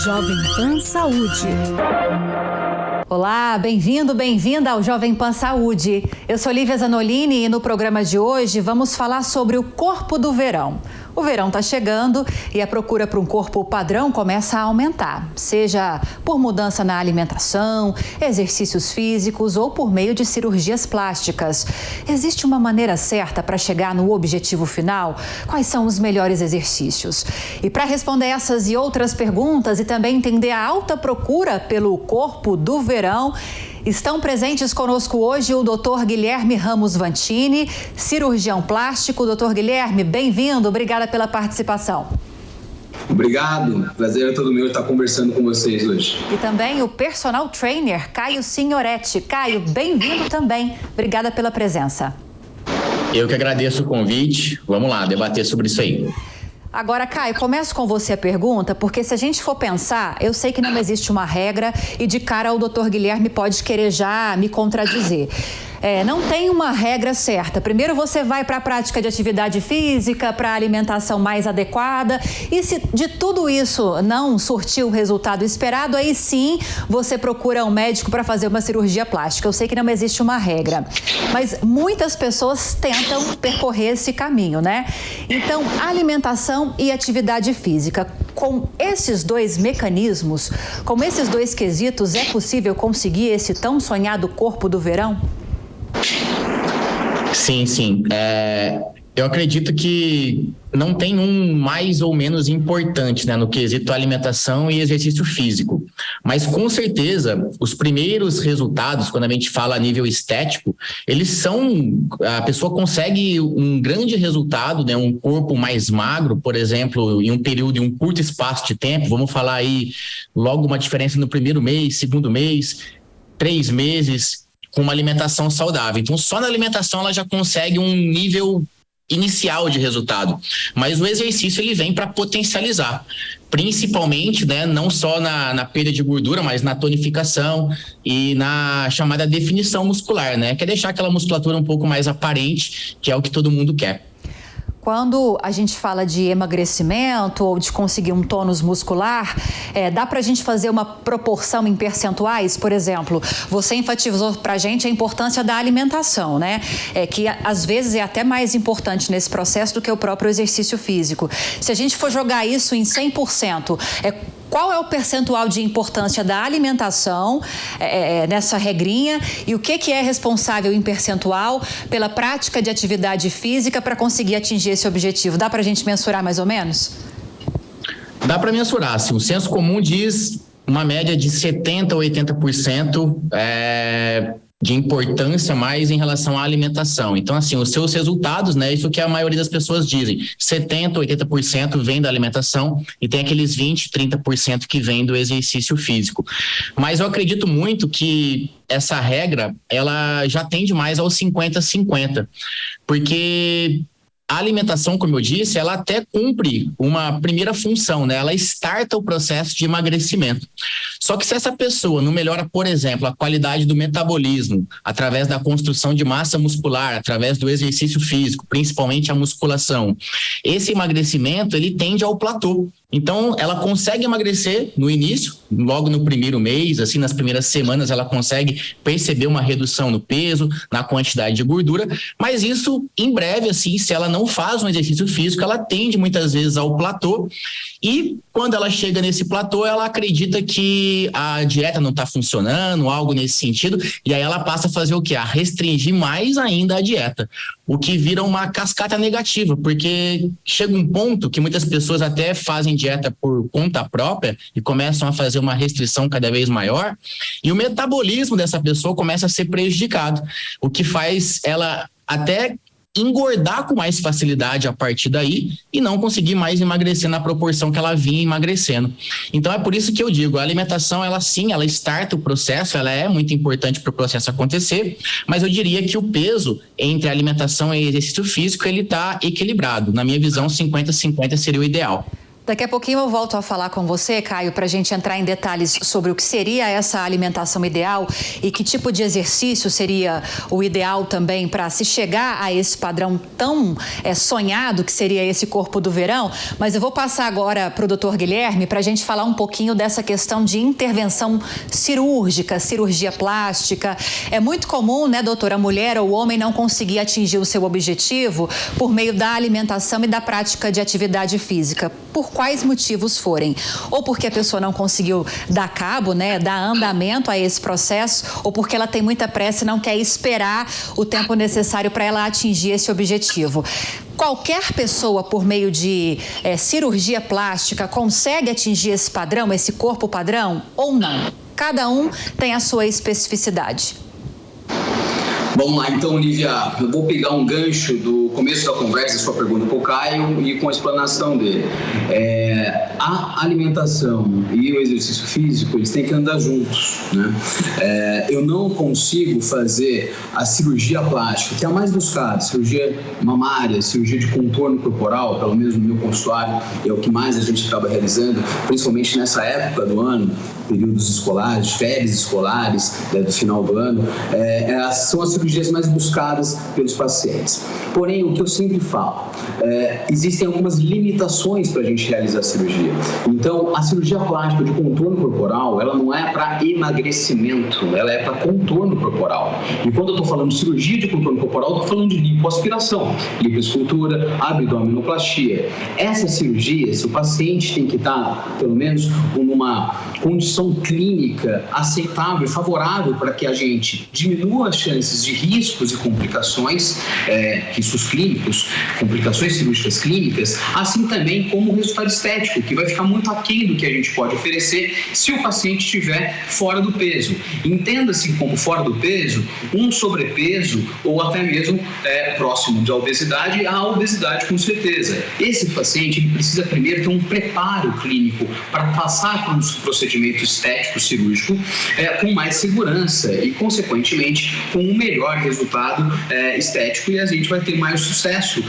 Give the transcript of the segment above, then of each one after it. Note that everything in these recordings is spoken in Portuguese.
Jovem Pan Saúde. Olá, bem-vindo, bem-vinda ao Jovem Pan Saúde. Eu sou Lívia Zanolini e no programa de hoje vamos falar sobre o corpo do verão. O verão está chegando e a procura por um corpo padrão começa a aumentar, seja por mudança na alimentação, exercícios físicos ou por meio de cirurgias plásticas. Existe uma maneira certa para chegar no objetivo final? Quais são os melhores exercícios? E para responder essas e outras perguntas e também entender a alta procura pelo corpo do verão, estão presentes conosco hoje o Dr. Guilherme Ramos Vantini, cirurgião plástico. Dr. Guilherme, bem-vindo, obrigada pela participação. Obrigado, prazer é todo meu estar conversando com vocês hoje. E também o personal trainer, Caio Signoretti. Caio, bem-vindo também, obrigada pela presença. Eu que agradeço o convite, vamos lá, debater sobre isso aí. Agora, Caio, começo com você a pergunta, porque se a gente for pensar, eu sei que não existe uma regra e de cara o Dr. Guilherme pode querer já me contradizer. Não tem uma regra certa. Primeiro você vai para a prática de atividade física, para a alimentação mais adequada e se de tudo isso não surtiu o resultado esperado, aí sim você procura um médico para fazer uma cirurgia plástica. Eu sei que não existe uma regra, mas muitas pessoas tentam percorrer esse caminho, né? Então, alimentação e atividade física. Com esses dois mecanismos, com esses dois quesitos, é possível conseguir esse tão sonhado corpo do verão? Sim. Eu acredito que não tem um mais ou menos importante, né, no quesito alimentação e exercício físico. Mas, com certeza, os primeiros resultados, quando a gente fala a nível estético, eles são... A pessoa consegue um grande resultado, né, um corpo mais magro, por exemplo, em um período, em um curto espaço de tempo. Vamos falar aí logo uma diferença no primeiro mês, segundo mês, 3 meses... com uma alimentação saudável. Então, só na alimentação ela já consegue um nível inicial de resultado. Mas o exercício ele vem para potencializar, principalmente, né, não só na perda de gordura, mas na tonificação e na chamada definição muscular, né, que é deixar aquela musculatura um pouco mais aparente, que é o que todo mundo quer. Quando a gente fala de emagrecimento ou de conseguir um tônus muscular, dá para a gente fazer uma proporção em percentuais? Por exemplo, você enfatizou para a gente a importância da alimentação, né? Que às vezes é até mais importante nesse processo do que o próprio exercício físico. Se a gente for jogar isso em 100%, qual é o percentual de importância da alimentação nessa regrinha e o que é responsável em percentual pela prática de atividade física para conseguir atingir esse objetivo? Dá para a gente mensurar mais ou menos? Dá para mensurar, sim. O senso comum diz uma média de 70% a 80% de importância mais em relação à alimentação. Então, assim, os seus resultados, né, isso que a maioria das pessoas dizem, 70%, 80% vem da alimentação e tem aqueles 20%, 30% que vem do exercício físico. Mas eu acredito muito que essa regra, ela já tende mais aos 50-50, porque a alimentação, como eu disse, ela até cumpre uma primeira função, né? Ela starta o processo de emagrecimento. Só que se essa pessoa não melhora, por exemplo, a qualidade do metabolismo, através da construção de massa muscular, através do exercício físico, principalmente a musculação, esse emagrecimento, ele tende ao platô. Então, ela consegue emagrecer no início, logo no primeiro mês, assim, nas primeiras semanas, ela consegue perceber uma redução no peso, na quantidade de gordura, mas isso, em breve, assim, se ela não faz um exercício físico, ela tende muitas vezes ao platô e quando ela chega nesse platô, ela acredita que a dieta não está funcionando, algo nesse sentido, e aí ela passa a fazer o quê? A restringir mais ainda a dieta, o que vira uma cascata negativa, porque chega um ponto que muitas pessoas até fazem dieta por conta própria e começam a fazer uma restrição cada vez maior e o metabolismo dessa pessoa começa a ser prejudicado, o que faz ela até engordar com mais facilidade a partir daí e não conseguir mais emagrecer na proporção que ela vinha emagrecendo. Então é por isso que eu digo, a alimentação, ela sim, ela starta o processo, ela é muito importante para o processo acontecer, mas eu diria que o peso entre alimentação e exercício físico, ele está equilibrado. Na minha visão, 50-50 seria o ideal. Daqui a pouquinho eu volto a falar com você, Caio, para a gente entrar em detalhes sobre o que seria essa alimentação ideal e que tipo de exercício seria o ideal também para se chegar a esse padrão tão sonhado que seria esse corpo do verão. Mas eu vou passar agora para o Dr. Guilherme para a gente falar um pouquinho dessa questão de intervenção cirúrgica, cirurgia plástica. É muito comum, né, doutora, a mulher ou o homem não conseguir atingir o seu objetivo por meio da alimentação e da prática de atividade física, por quais motivos forem. Ou porque a pessoa não conseguiu dar cabo, né, dar andamento a esse processo, ou porque ela tem muita pressa e não quer esperar o tempo necessário para ela atingir esse objetivo. Qualquer pessoa, por meio de cirurgia plástica, consegue atingir esse padrão, esse corpo padrão, ou não? Cada um tem a sua especificidade. Vamos lá, então, Lívia, eu vou pegar um gancho do começo da conversa, sua pergunta para o Caio e com a explanação dele. A alimentação e o exercício físico, eles têm que andar juntos, né? Eu não consigo fazer a cirurgia plástica, que é a mais buscada, cirurgia mamária, cirurgia de contorno corporal, pelo menos no meu consultório, é o que mais a gente acaba realizando, principalmente nessa época do ano, períodos escolares, férias escolares, do final do ano, são as cirurgias mais buscadas pelos pacientes. Porém, o que eu sempre falo, existem algumas limitações para a gente realizar a cirurgia. Então, a cirurgia plástica de contorno corporal, ela não é para emagrecimento, ela é para contorno corporal. E quando eu estou falando de cirurgia de contorno corporal, eu estou falando de lipoaspiração, lipoescultura, abdominoplastia. Essas cirurgias, o paciente tem que estar, pelo menos, numa condição clínica aceitável e favorável para que a gente diminua as chances de riscos e complicações, riscos clínicos, complicações cirúrgicas clínicas, assim também como o resultado estético, que vai ficar muito aquém do que a gente pode oferecer se o paciente estiver fora do peso. Entenda-se como fora do peso, um sobrepeso ou até mesmo próximo de obesidade, a obesidade com certeza. Esse paciente ele precisa primeiro ter um preparo clínico para passar por um procedimento estético cirúrgico com mais segurança e, consequentemente, com um melhor resultado estético, e a gente vai ter mais sucesso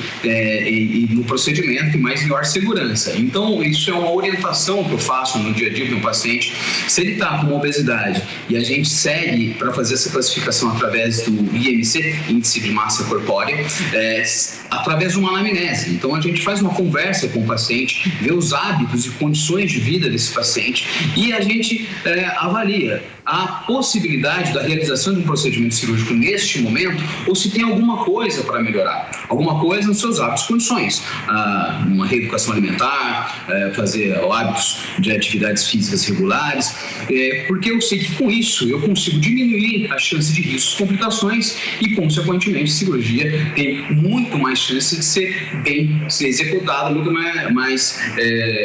no procedimento e maior segurança. Então, isso é uma orientação que eu faço no dia a dia do meu paciente. Se ele está com obesidade e a gente segue para fazer essa classificação através do IMC, Índice de Massa Corpórea, através de uma anamnese. Então, a gente faz uma conversa com o paciente, vê os hábitos e condições de vida desse paciente e a gente avalia a possibilidade da realização de um procedimento cirúrgico neste momento ou se tem alguma coisa para melhorar, alguma coisa nos seus hábitos e condições, uma reeducação alimentar, fazer hábitos de atividades físicas regulares, porque eu sei que com isso eu consigo diminuir a chance de riscos, complicações e, consequentemente, a cirurgia tem muito mais chance de ser executada, muito mais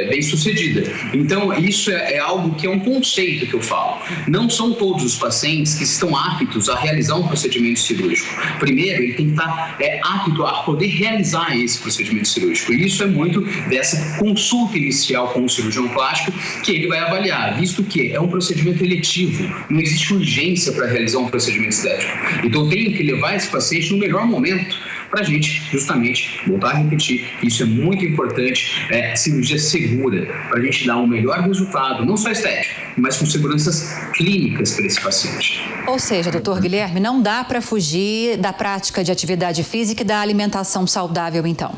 bem sucedida. Então, isso é algo que é um conceito que eu falo. Não são todos os pacientes que estão aptos a realizar um procedimento cirúrgico. Primeiro, ele tem que estar apto a poder realizar esse procedimento cirúrgico. E isso é muito dessa consulta inicial com o cirurgião plástico que ele vai avaliar, visto que é um procedimento eletivo, não existe urgência para realizar um procedimento estético. Então, eu tenho que levar esse paciente no melhor momento para a gente, justamente, voltar a repetir, isso é muito importante, cirurgia segura, para a gente dar um melhor resultado, não só estético, mas com seguranças clínicas para esse paciente. Ou seja, doutor Guilherme, não dá para fugir da prática de atividade física e da alimentação saudável, então?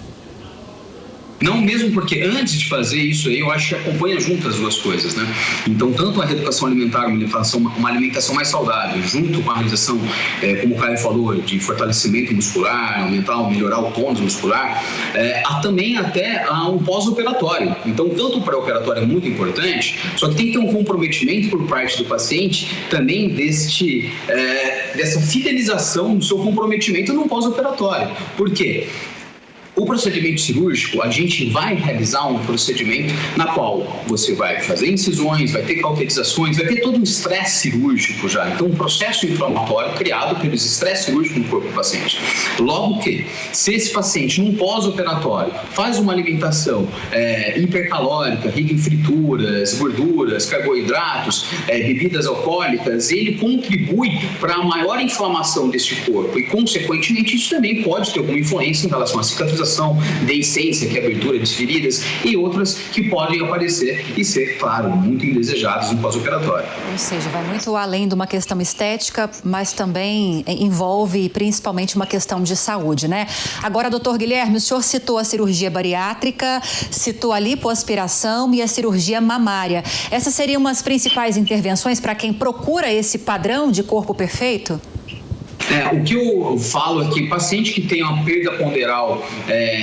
Não, mesmo porque antes de fazer isso aí, eu acho que acompanha junto as duas coisas, né? Então, tanto a reeducação alimentar, uma alimentação mais saudável, junto com a realização, como o Caio falou, de fortalecimento muscular, melhorar o tônus muscular, há também até um pós-operatório. Então, tanto o pré-operatório é muito importante, só que tem que ter um comprometimento por parte do paciente também dessa fidelização do seu comprometimento no pós-operatório. Por quê? O procedimento cirúrgico, a gente vai realizar um procedimento na qual você vai fazer incisões, vai ter cauterizações, vai ter todo um estresse cirúrgico já. Então, um processo inflamatório criado pelo estresse cirúrgico no corpo do paciente. Logo que, se esse paciente, num pós-operatório, faz uma alimentação hipercalórica, rica em frituras, gorduras, carboidratos, bebidas alcoólicas, ele contribui para a maior inflamação deste corpo e, consequentemente, isso também pode ter alguma influência em relação à cicatrização lipoaspiração, deiscência, que é abertura de feridas, e outras que podem aparecer e ser, claro, muito indesejadas no pós-operatório. Ou seja, vai muito além de uma questão estética, mas também envolve principalmente uma questão de saúde, né? Agora, doutor Guilherme, o senhor citou a cirurgia bariátrica, citou a lipoaspiração e a cirurgia mamária. Essas seriam as principais intervenções para quem procura esse padrão de corpo perfeito? O que eu falo é que paciente que tem uma perda ponderal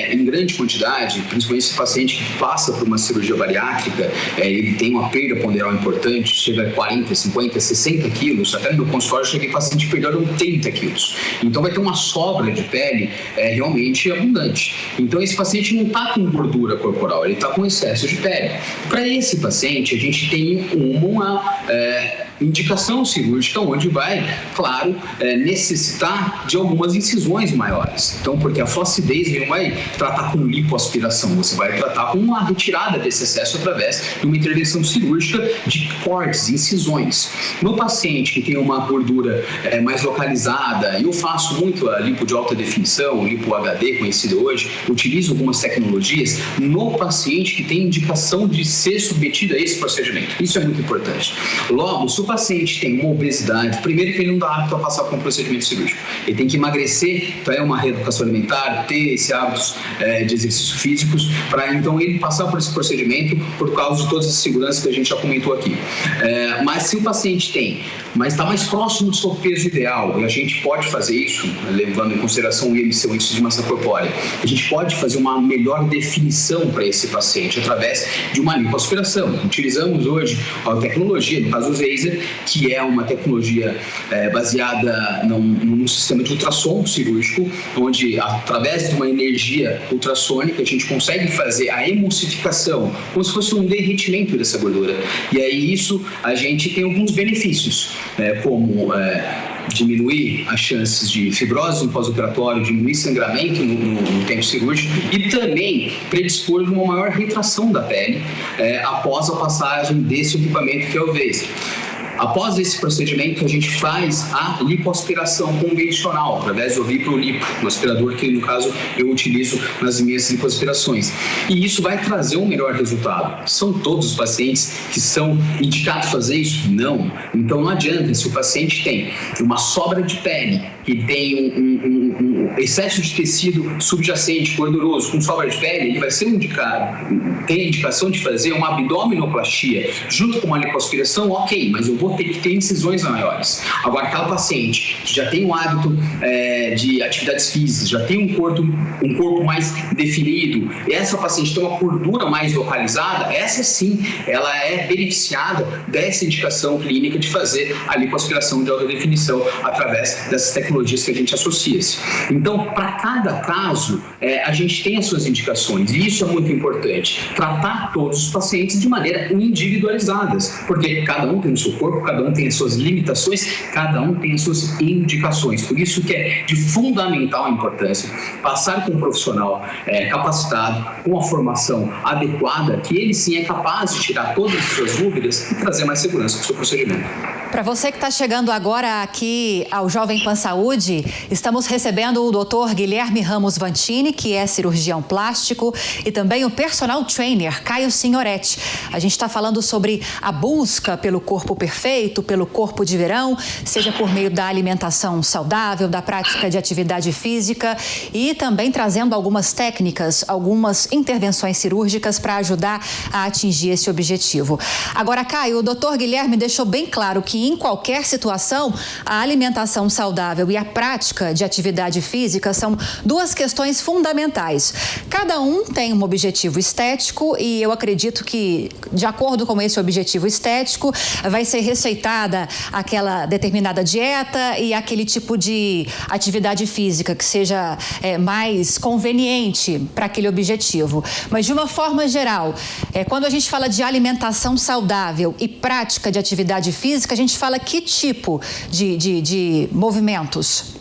em grande quantidade, principalmente esse paciente que passa por uma cirurgia bariátrica, ele tem uma perda ponderal importante, chega a 40, 50, 60 quilos, até no meu consultório eu cheguei paciente que perderam 30 quilos. Então vai ter uma sobra de pele realmente abundante. Então esse paciente não está com gordura corporal, ele está com excesso de pele. Para esse paciente a gente tem uma indicação cirúrgica onde vai, claro, necessitar de algumas incisões maiores. Então, porque a flacidez não vai tratar com lipoaspiração, você vai tratar com uma retirada desse excesso através de uma intervenção cirúrgica de cortes, incisões. No paciente que tem uma gordura mais localizada, eu faço muito a lipo de alta definição, lipo HD, conhecida hoje, utilizo algumas tecnologias no paciente que tem indicação de ser submetido a esse procedimento. Isso é muito importante. Logo, se o paciente tem uma obesidade, primeiro que ele não dá apto a passar por um procedimento cirúrgico. Ele tem que emagrecer, para uma reeducação alimentar, ter esse hábitos de exercícios físicos, para então ele passar por esse procedimento por causa de todas as seguranças que a gente já comentou aqui. Mas se o paciente tem, mas está mais próximo do seu peso ideal, e a gente pode fazer isso, levando em consideração o IMC, o índice de massa corpórea, a gente pode fazer uma melhor definição para esse paciente através de uma lipoaspiração. Utilizamos hoje a tecnologia, no caso o laser, que é uma tecnologia baseada num sistema de ultrassom cirúrgico, onde através de uma energia ultrassônica a gente consegue fazer a emulsificação, como se fosse um derretimento dessa gordura. E aí isso a gente tem alguns benefícios, como diminuir as chances de fibrose no pós-operatório, diminuir sangramento no tempo cirúrgico e também predispor uma maior retração da pele após a passagem desse equipamento que é o laser. Após esse procedimento, a gente faz a lipoaspiração convencional, através do ViproLipo, um aspirador que, no caso, eu utilizo nas minhas lipoaspirações. E isso vai trazer um melhor resultado. São todos os pacientes que são indicados a fazer isso? Não. Então, não adianta. Se o paciente tem uma sobra de pele, que tem um excesso de tecido subjacente, gorduroso, com sobra de pele, ele vai ser indicado, tem a indicação de fazer uma abdominoplastia junto com uma lipoaspiração, ok, mas eu vou ter que ter incisões maiores. Agora, aquela paciente que já tem um hábito de atividades físicas, já tem um corpo mais definido, e essa paciente tem uma gordura mais localizada, essa sim, ela é beneficiada dessa indicação clínica de fazer a lipoaspiração de alta definição através dessas tecnologias que a gente associa-se. Então, para cada caso, a gente tem as suas indicações, e isso é muito importante, tratar todos os pacientes de maneira individualizadas, porque cada um tem o seu corpo, cada um tem as suas limitações, cada um tem as suas indicações. Por isso que é de fundamental importância passar com um profissional capacitado, com a formação adequada, que ele sim é capaz de tirar todas as suas dúvidas e trazer mais segurança para o seu procedimento. Para você que está chegando agora aqui ao Jovem Pan Saúde, estamos recebendo o Dr. Guilherme Ramos Vantini, que é cirurgião plástico, e também o personal trainer, Caio Signoretti. A gente está falando sobre a busca pelo corpo perfeito, pelo corpo de verão, seja por meio da alimentação saudável, da prática de atividade física e também trazendo algumas técnicas, algumas intervenções cirúrgicas para ajudar a atingir esse objetivo. Agora, Caio, o Dr. Guilherme deixou bem claro que em qualquer situação, a alimentação saudável e a prática de atividade física são duas questões fundamentais. Cada um tem um objetivo estético e eu acredito que, de acordo com esse objetivo estético, vai ser receitada aquela determinada dieta e aquele tipo de atividade física que seja mais conveniente para aquele objetivo. Mas, de uma forma geral, quando a gente fala de alimentação saudável e prática de atividade física, a gente fala que tipo de movimentos?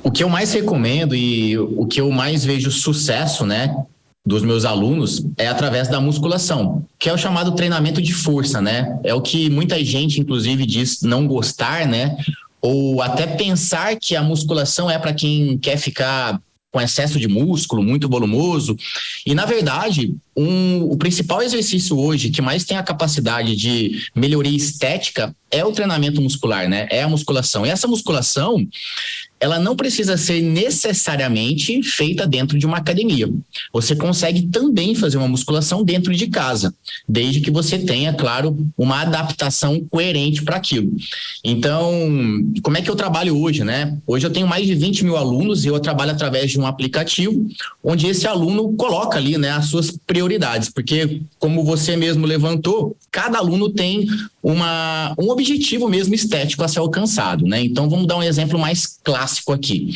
O que eu mais recomendo e o que eu mais vejo sucesso, né, dos meus alunos é através da musculação, que é o chamado treinamento de força, né? É o que muita gente, inclusive, diz não gostar, né? Ou até pensar que a musculação é para quem quer ficar com excesso de músculo, muito volumoso. E, na verdade, o principal exercício hoje que mais tem a capacidade de melhoria estética é o treinamento muscular, né? É a musculação. E essa musculação, ela não precisa ser necessariamente feita dentro de uma academia. Você consegue também fazer uma musculação dentro de casa, desde que você tenha, claro, uma adaptação coerente para aquilo. Então, como é que eu trabalho hoje, né? Hoje eu tenho mais de 20 mil alunos e eu trabalho através de um aplicativo onde esse aluno coloca ali, né, as suas prioridades, porque, como você mesmo levantou, cada aluno tem um objetivo mesmo estético a ser alcançado, né? Então, vamos dar um exemplo mais clássico aqui.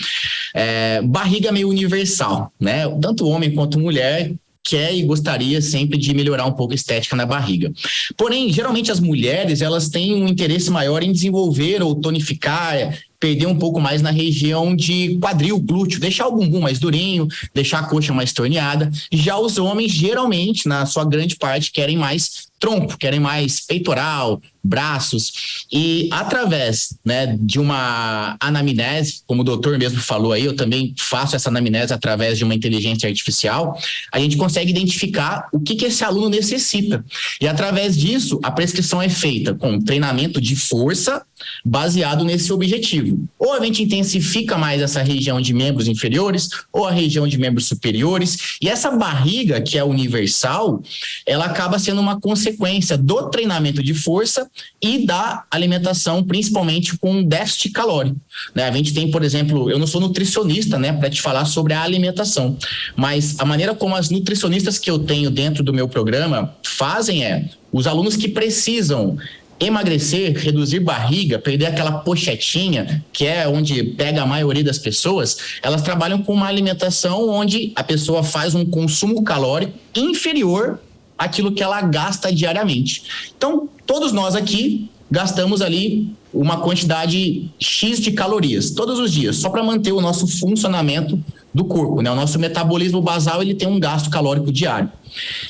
Barriga meio universal, né? Tanto homem quanto mulher quer e gostaria sempre de melhorar um pouco a estética na barriga. Porém, geralmente as mulheres, elas têm um interesse maior em desenvolver ou tonificar, perder um pouco mais na região de quadril, glúteo, deixar o bumbum mais durinho, deixar a coxa mais torneada. Já os homens, geralmente, na sua grande parte, querem mais tronco, querem mais peitoral, braços, e através, né, de uma anamnese, como o doutor mesmo falou aí, eu também faço essa anamnese através de uma inteligência artificial, a gente consegue identificar o que esse aluno necessita. E através disso, a prescrição é feita com treinamento de força baseado nesse objetivo. Ou a gente intensifica mais essa região de membros inferiores, ou a região de membros superiores, e essa barriga, que é universal, ela acaba sendo uma consequência do treinamento de força e da alimentação, principalmente com déficit calórico, né? A gente tem, por exemplo, eu não sou nutricionista, né, para te falar sobre a alimentação, mas a maneira como as nutricionistas que eu tenho dentro do meu programa fazem os alunos que precisam emagrecer, reduzir barriga, perder aquela pochetinha, que é onde pega a maioria das pessoas, elas trabalham com uma alimentação onde a pessoa faz um consumo calórico inferior àquilo que ela gasta diariamente. Então, todos nós aqui gastamos ali uma quantidade X de calorias todos os dias, só para manter o nosso funcionamento do corpo, né? O nosso metabolismo basal, ele tem um gasto calórico diário.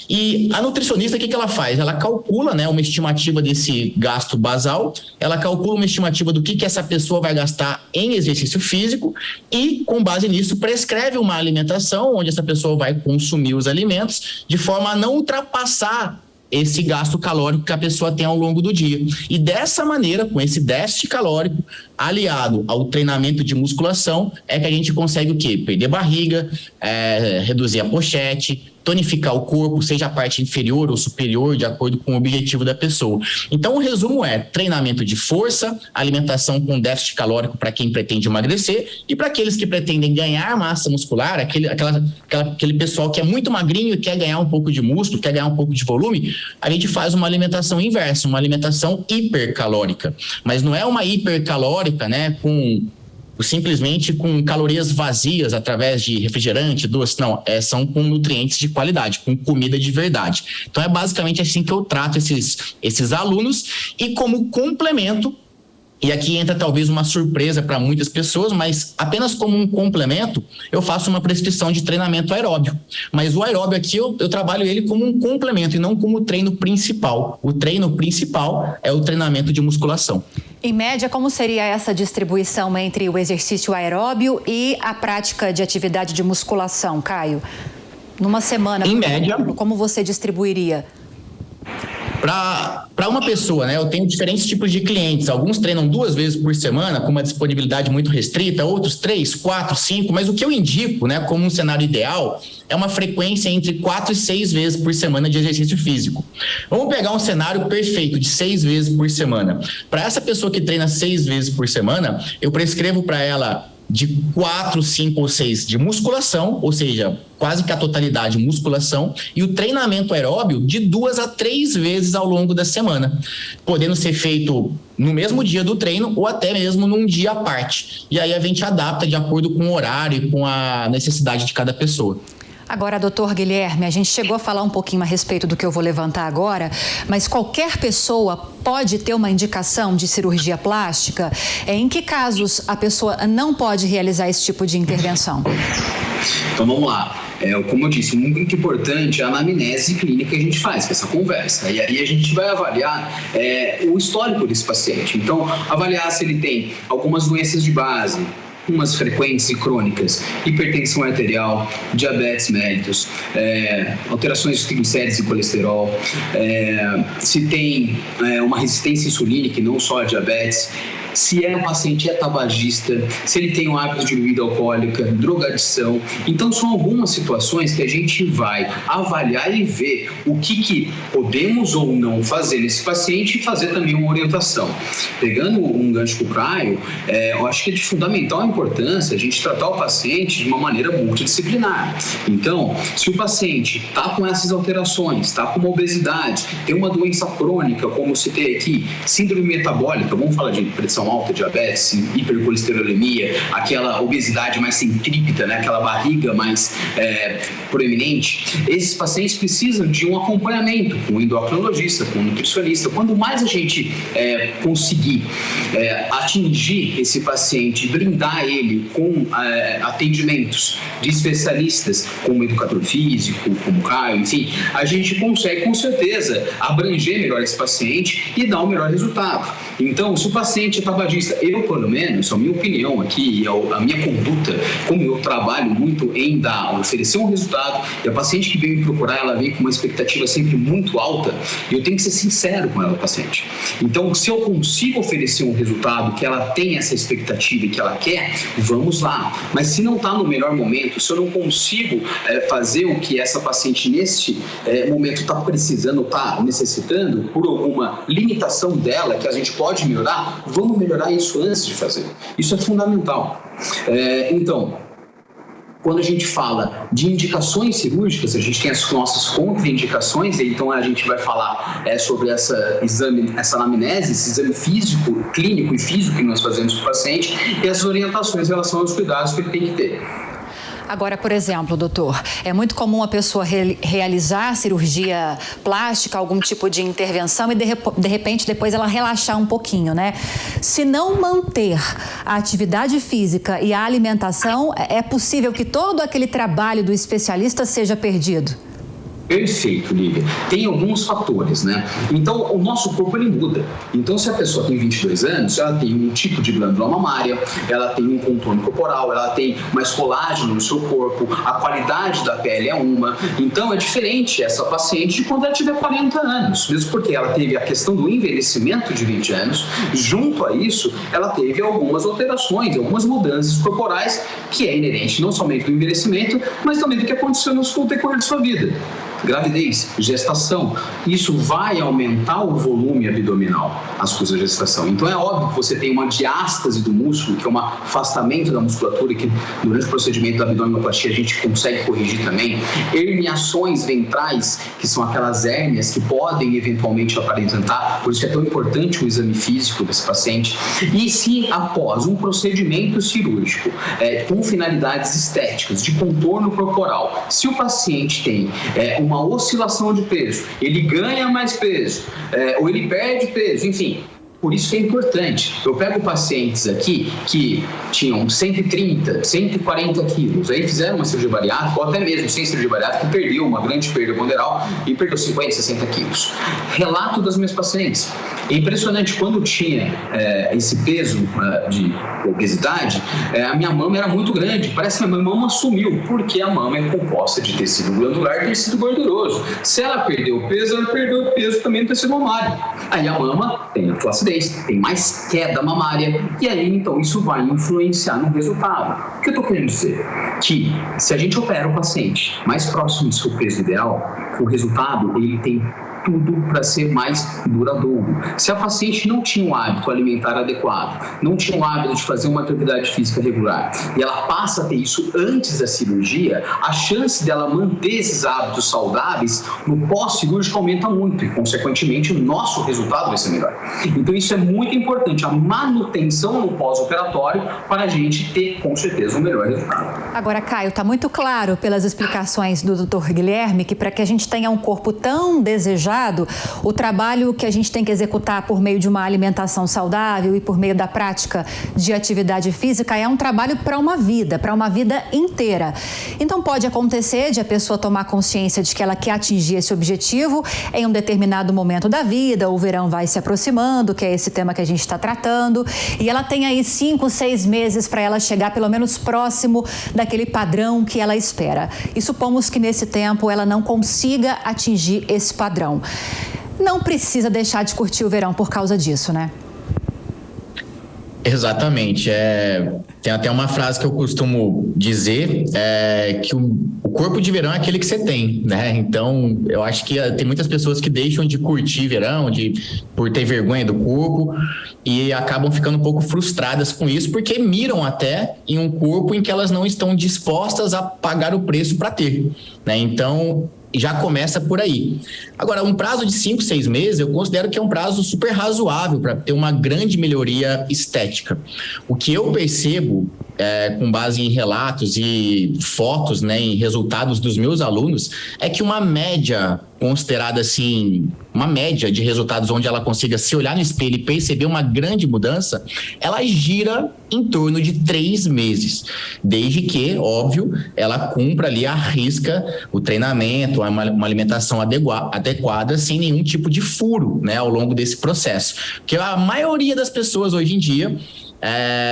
E a nutricionista, o que ela faz? Ela calcula, né, uma estimativa desse gasto basal, ela calcula uma estimativa do que essa pessoa vai gastar em exercício físico e, com base nisso, prescreve uma alimentação onde essa pessoa vai consumir os alimentos de forma a não ultrapassar esse gasto calórico que a pessoa tem ao longo do dia. E dessa maneira, com esse déficit calórico, aliado ao treinamento de musculação, é que a gente consegue o quê? Perder barriga, reduzir a pochete, tonificar o corpo, seja a parte inferior ou superior, de acordo com o objetivo da pessoa. Então, o resumo é treinamento de força, alimentação com déficit calórico para quem pretende emagrecer e para aqueles que pretendem ganhar massa muscular, aquele pessoal que é muito magrinho e quer ganhar um pouco de músculo, quer ganhar um pouco de volume, a gente faz uma alimentação inversa, uma alimentação hipercalórica. Mas não é uma hipercalórica, né, simplesmente com calorias vazias através de refrigerante, doce, não, são com nutrientes de qualidade, com comida de verdade. Então é basicamente assim que eu trato esses alunos e como complemento, e aqui entra talvez uma surpresa para muitas pessoas, mas apenas como um complemento, eu faço uma prescrição de treinamento aeróbio. Mas o aeróbio aqui, eu trabalho ele como um complemento e não como treino principal. O treino principal é o treinamento de musculação. Em média, como seria essa distribuição entre o exercício aeróbio e a prática de atividade de musculação, Caio? Numa semana, em média, como você distribuiria? Para uma pessoa, né, eu tenho diferentes tipos de clientes. Alguns treinam 2 vezes por semana, com uma disponibilidade muito restrita, outros 3, 4, 5, mas o que eu indico, né, como um cenário ideal, é uma frequência entre 4 e 6 vezes por semana de exercício físico. Vamos pegar um cenário perfeito de 6 vezes por semana. Para essa pessoa que treina 6 vezes por semana, eu prescrevo para ela de 4, 5 ou 6 de musculação, ou seja, quase que a totalidade musculação, e o treinamento aeróbio de 2 a 3 vezes ao longo da semana, podendo ser feito no mesmo dia do treino ou até mesmo num dia à parte. E aí a gente adapta de acordo com o horário e com a necessidade de cada pessoa. Agora, doutor Guilherme, a gente chegou a falar um pouquinho a respeito do que eu vou levantar agora, mas qualquer pessoa pode ter uma indicação de cirurgia plástica? Em que casos a pessoa não pode realizar esse tipo de intervenção? Então, vamos lá. Como eu disse, muito importante a anamnese clínica que a gente faz, que é essa conversa. E aí a gente vai avaliar o histórico desse paciente. Então, avaliar se ele tem algumas doenças de base, umas frequentes e crônicas, hipertensão arterial, diabetes mellitus, alterações de triglicérides e colesterol, se tem uma resistência insulínica e não só a diabetes, se o paciente é tabagista, se ele tem um hábito de bebida alcoólica, drogadição. Então, são algumas situações que a gente vai avaliar e ver o que podemos ou não fazer nesse paciente e fazer também uma orientação. Pegando um gancho com o Caio, eu acho que é de fundamental importância a gente tratar o paciente de uma maneira multidisciplinar. Então, se o paciente está com essas alterações, está com uma obesidade, tem uma doença crônica, como citei aqui, síndrome metabólica, vamos falar de pressão alta, diabetes, hipercolesterolemia, aquela obesidade mais centrípeta, né? Aquela barriga mais proeminente, esses pacientes precisam de um acompanhamento com um endocrinologista, com um nutricionista. Quando mais a gente conseguir atingir esse paciente, brindar ele com atendimentos de especialistas, como educador físico, como Caio, enfim, a gente consegue com certeza abranger melhor esse paciente e dar um melhor resultado. Então, se o paciente é tabagista, eu, pelo menos, a minha opinião aqui, a minha conduta, como eu trabalho muito em oferecer um resultado, e a paciente que vem me procurar, ela vem com uma expectativa sempre muito alta, e eu tenho que ser sincero com ela, paciente. Então, se eu consigo oferecer um resultado que ela tem essa expectativa e que ela quer, vamos lá. Mas se não está no melhor momento, se eu não consigo fazer o que essa paciente neste momento está precisando, está necessitando, por alguma limitação dela que a gente pode melhorar, vamos melhorar isso antes de fazer. Isso é fundamental. Então, quando a gente fala de indicações cirúrgicas, a gente tem as nossas contraindicações, então a gente vai falar sobre essa anamnese, esse exame físico, clínico e físico que nós fazemos para o paciente e as orientações em relação aos cuidados que ele tem que ter. Agora, por exemplo, doutor, é muito comum a pessoa realizar cirurgia plástica, algum tipo de intervenção e de repente depois ela relaxar um pouquinho, né? Se não manter a atividade física e a alimentação, é possível que todo aquele trabalho do especialista seja perdido? Perfeito, Lívia. Tem alguns fatores, né? Então, o nosso corpo, ele muda. Então, se a pessoa tem 22 anos, ela tem um tipo de glândula mamária, ela tem um contorno corporal, ela tem mais colágeno no seu corpo, a qualidade da pele é uma. Então, é diferente essa paciente de quando ela tiver 40 anos, mesmo porque ela teve a questão do envelhecimento de 20 anos. Junto a isso, ela teve algumas alterações, algumas mudanças corporais, que é inerente não somente do envelhecimento, mas também do que aconteceu no decorrer de sua vida. Gravidez, gestação, isso vai aumentar o volume abdominal, as coisas da gestação. Então é óbvio que você tem uma diástase do músculo, que é um afastamento da musculatura, que durante o procedimento da abdominoplastia a gente consegue corrigir também. Herniações ventrais, que são aquelas hérnias que podem eventualmente apresentar, por isso que é tão importante o exame físico desse paciente. E se após um procedimento cirúrgico com finalidades estéticas, de contorno corporal, se o paciente tem uma oscilação de peso, ele ganha mais peso, ou ele perde peso, enfim. Por isso que é importante. Eu pego pacientes aqui que tinham 130, 140 quilos, aí fizeram uma cirurgia bariátrica, ou até mesmo sem cirurgia bariátrica, perdeu uma grande perda ponderal e perdeu 50, 60 quilos. Relato das minhas pacientes. É impressionante, quando tinha esse peso de obesidade, a minha mama era muito grande. Parece que a minha mama sumiu, porque a mama é composta de tecido glandular e tecido gorduroso. Se ela perdeu peso, ela perdeu o peso também do tecido mamário. Aí a mama tem a flacidez, tem mais queda mamária, e aí então isso vai influenciar no resultado. O que eu estou querendo dizer? Que se a gente opera o paciente mais próximo do seu peso ideal, o resultado ele tem tudo para ser mais duradouro. Se a paciente não tinha um hábito alimentar adequado, não tinha um hábito de fazer uma atividade física regular, e ela passa a ter isso antes da cirurgia, a chance dela manter esses hábitos saudáveis no pós-cirúrgico aumenta muito e, consequentemente, o nosso resultado vai ser melhor. Então, isso é muito importante, a manutenção no pós-operatório, para a gente ter, com certeza, um melhor resultado. Agora, Caio, está muito claro pelas explicações do Dr. Guilherme que para que a gente tenha um corpo tão desejado, o trabalho que a gente tem que executar por meio de uma alimentação saudável e por meio da prática de atividade física é um trabalho para uma vida inteira. Então pode acontecer de a pessoa tomar consciência de que ela quer atingir esse objetivo em um determinado momento da vida, o verão vai se aproximando, que é esse tema que a gente está tratando, e ela tem aí 5, 6 meses para ela chegar pelo menos próximo daquele padrão que ela espera. E supomos que nesse tempo ela não consiga atingir esse padrão. Não precisa deixar de curtir o verão por causa disso, né? Exatamente. Tem até uma frase que eu costumo dizer, que o corpo de verão é aquele que você tem, né? Então, eu acho que tem muitas pessoas que deixam de curtir verão, por ter vergonha do corpo, e acabam ficando um pouco frustradas com isso, porque miram até em um corpo em que elas não estão dispostas a pagar o preço para ter, né? Então, já começa por aí. Agora, um prazo de 5, 6 meses, eu considero que é um prazo super razoável para ter uma grande melhoria estética. O que eu percebo, com base em relatos e fotos, né, em resultados dos meus alunos, é que uma média considerada assim, uma média de resultados onde ela consiga se olhar no espelho e perceber uma grande mudança, ela gira em torno de 3 meses, desde que, óbvio, ela cumpra ali à risca o treinamento, uma alimentação adequada, sem nenhum tipo de furo, né, ao longo desse processo. Porque a maioria das pessoas hoje em dia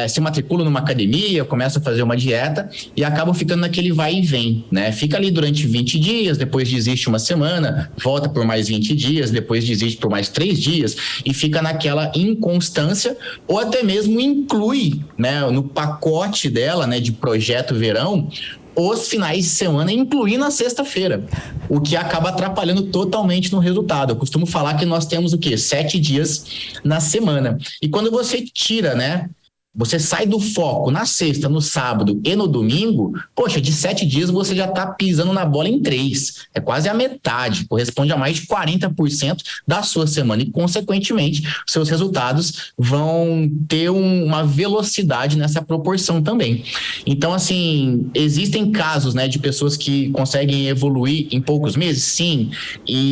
se matriculam numa academia, começam a fazer uma dieta e acabam ficando naquele vai e vem, né? Fica ali durante 20 dias, depois desiste uma semana, volta por mais 20 dias, depois desiste por mais 3 dias e fica naquela inconstância, ou até mesmo inclui, né, no pacote dela, né, de projeto verão, os finais de semana, incluindo a sexta-feira, o que acaba atrapalhando totalmente no resultado. Eu costumo falar que nós temos 7 dias na semana. E quando você tira, né, você sai do foco na sexta, no sábado e no domingo, poxa, de 7 dias você já está pisando na bola em 3. É quase a metade, corresponde a mais de 40% da sua semana e, consequentemente, seus resultados vão ter uma velocidade nessa proporção também. Então, assim, existem casos, né, de pessoas que conseguem evoluir em poucos meses? Sim,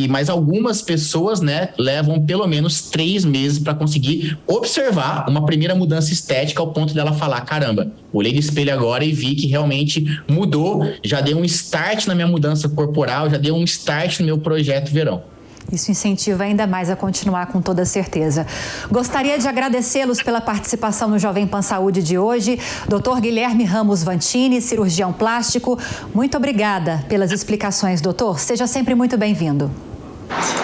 mas algumas pessoas, né, levam pelo menos 3 meses para conseguir observar uma primeira mudança estética ao ponto dela falar, caramba, olhei no espelho agora e vi que realmente mudou, já deu um start na minha mudança corporal, já deu um start no meu projeto verão. Isso incentiva ainda mais a continuar, com toda certeza. Gostaria de agradecê-los pela participação no Jovem Pan Saúde de hoje. Dr. Guilherme Ramos Vantini, cirurgião plástico, muito obrigada pelas explicações, doutor. Seja sempre muito bem-vindo.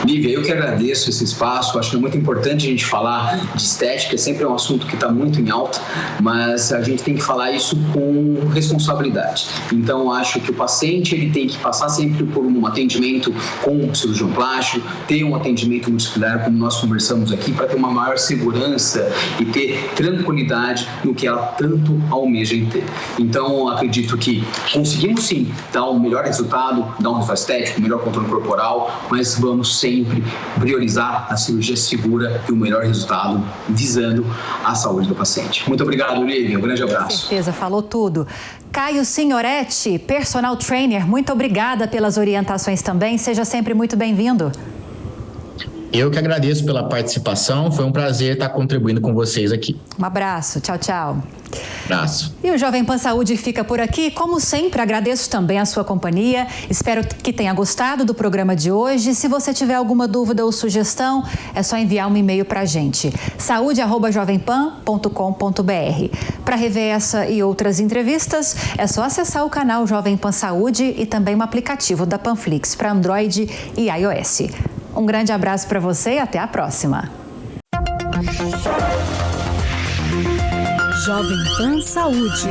Lívia, eu que agradeço esse espaço, acho que é muito importante a gente falar de estética, sempre é um assunto que está muito em alta, mas a gente tem que falar isso com responsabilidade. Então, acho que o paciente ele tem que passar sempre por um atendimento com um cirurgião plástico, ter um atendimento multidisciplinar, como nós conversamos aqui, para ter uma maior segurança e ter tranquilidade no que ela tanto almeja em ter. Então, acredito que conseguimos sim dar um melhor resultado, dar um resultado estético, um melhor controle corporal, mas vamos sempre priorizar a cirurgia segura e o melhor resultado, visando a saúde do paciente. Muito obrigado, Lívia. Um grande abraço. Com certeza, falou tudo. Caio Signoretti, personal trainer, muito obrigada pelas orientações também. Seja sempre muito bem-vindo. Eu que agradeço pela participação. Foi um prazer estar contribuindo com vocês aqui. Um abraço. Tchau, tchau. Abraço. E o Jovem Pan Saúde fica por aqui. Como sempre, agradeço também a sua companhia. Espero que tenha gostado do programa de hoje. Se você tiver alguma dúvida ou sugestão, é só enviar um e-mail para a gente. saude@jovempan.com.br. Para rever essa e outras entrevistas, é só acessar o canal Jovem Pan Saúde e também o aplicativo da Panflix para Android e iOS. Um grande abraço para você e até a próxima. Jovem Pan Saúde.